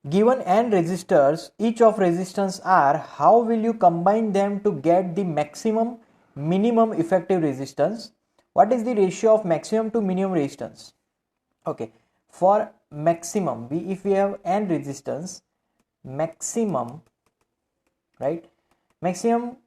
Given n resistors, each of resistance R, how will you combine them to get the maximum minimum effective resistance? What is the ratio of maximum to minimum resistance? Okay, for maximum, if we have n resistance, maximum, right? Maximum,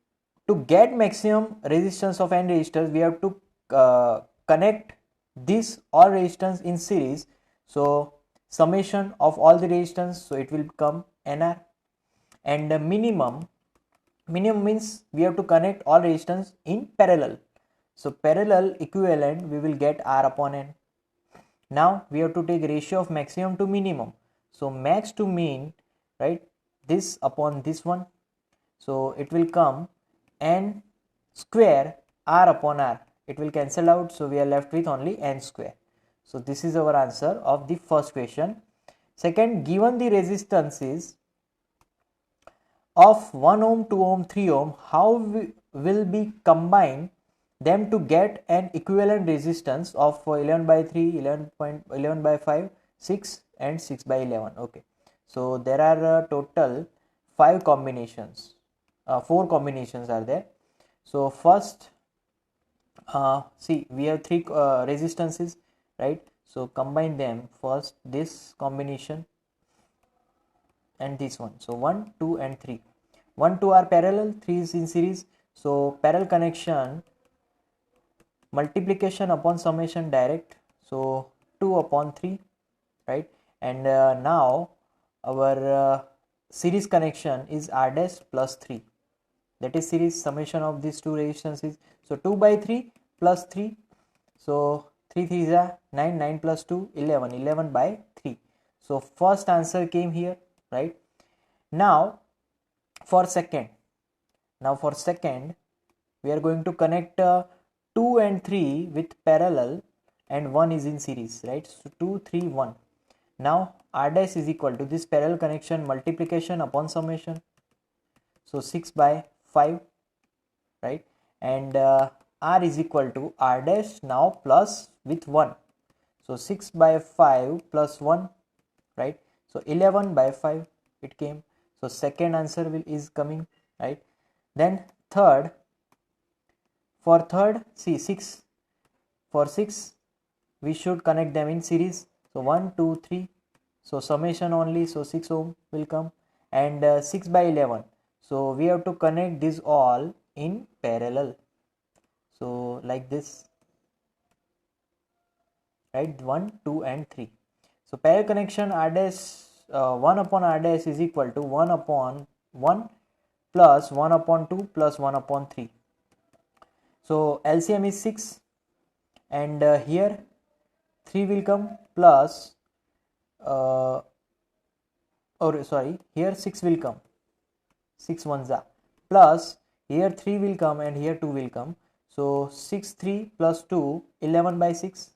to get maximum resistance of n resistors, we have to connect this all resistance in series. So summation of all the resistance, so it will become nr. And the minimum means we have to connect all resistance in parallel, so parallel equivalent we will get r upon n. Now we have to take ratio of maximum to minimum, so max to min, right, this upon this one, so it will come n square r upon r, it will cancel out, so we are left with only n square. So this is our answer of the first question. Second, given the resistances of 1 ohm, 2 ohm, 3 ohm, how will be combine them to get an equivalent resistance of 11 by 3, 11 by 5, 6 and 6 by 11. Okay, so there are total 5 combinations, 4 combinations are there. So first, see, we have 3 resistances, right? So combine them, first this combination and this one, so 1, 2 and 3. 1, 2 are parallel, 3 is in series, so parallel connection, multiplication upon summation direct, so 2 upon 3, right? And now our series connection is r dash plus 3, that is series summation of these two resistances, so 2 by 3 plus 3, so 3 3 is 9, 9 plus 2 11, 11 by 3. So first answer came here, right? Now for second, we are going to connect 2 and 3 with parallel and 1 is in series, right? So 2 3 1. Now r dash is equal to this parallel connection multiplication upon summation, so 6 by 5, right? And r is equal to r dash now plus with 1, so 6 by 5 plus 1, right? So 11 by 5 it came, so second answer is coming, right? Then third, for third, see 6, for 6 we should connect them in series, so 1 2 3, so summation only, so 6 ohm will come, and 6 by 11, so we have to connect this all in parallel, so like this, right? 1 2 and 3, so parallel connection r dash 1 upon r dash is equal to 1 upon 1 plus 1 upon 2 plus 1 upon 3, so LCM is 6, and here 3 will come plus or sorry, here 6 will come, 6 ones are plus, here 3 will come and here 2 will come, so 6 3 plus 2 11 by 6,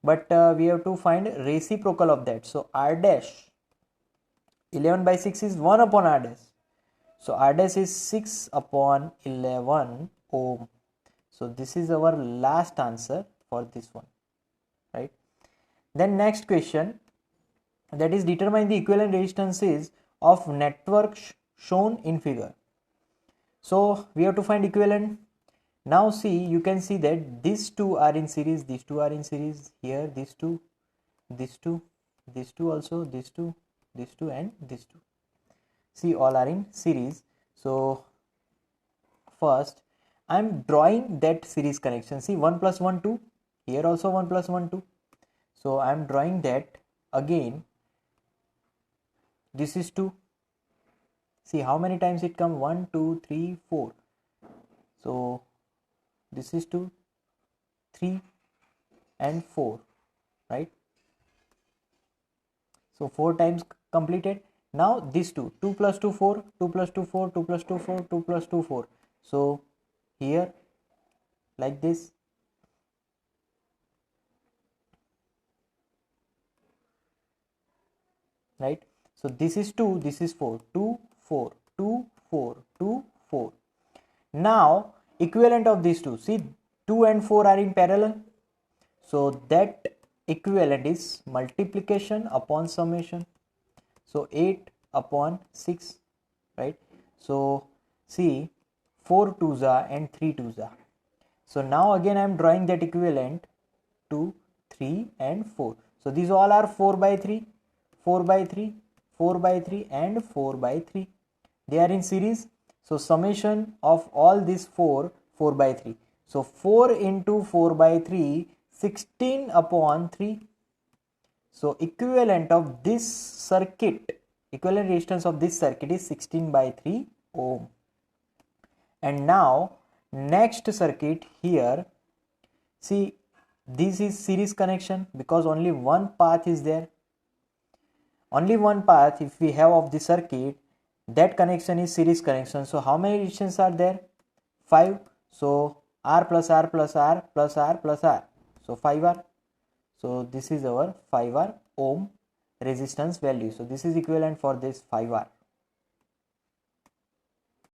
but we have to find reciprocal of that, so r dash 11 by 6 is 1 upon r dash, so r dash is 6 upon 11 ohm, so this is our last answer for this one, right? Then next question, that is determine the equivalent resistances of network shown in figure. So we have to find equivalent. Now see, you can see that these two are in series, these two are in series, here these two, these two, these two also, these two and these two, see all are in series. So first I am drawing that series connection, see 1 plus 1 2, here also 1 plus 1 2, so I am drawing that again, this is 2, see how many times it come, 1 2 3 4, so this is 2 3 and 4, right? So 4 times completed. Now this 2 plus 2 4, 2 plus 2 4, 2 plus 2 4, 2 plus 2 4, so here like this, right? So this is 2, this is 4, 2 4 2 4 2 4. Now equivalent of these two, see 2 and 4 are in parallel, so that equivalent is multiplication upon summation, So 8 upon 6, right? So see 4 twos are and 3 twos are. So now again I am drawing that equivalent 2, 3 and 4. So these all are 4 by 3, 4 by 3, 4 by 3 and 4 by 3. They are in series. So summation of all these 4 by 3. So 4 into 4 by 3, 16 upon 3. So equivalent of this circuit, equivalent resistance of this circuit is 16 by 3 ohm. And now next circuit here, see this is series connection because only one path is there. Only one path if we have of the circuit, that connection is series connection. So how many resistance are there? 5. So R plus R plus R plus R plus R. So 5R. So this is our 5R ohm resistance value. So this is equivalent for this 5R.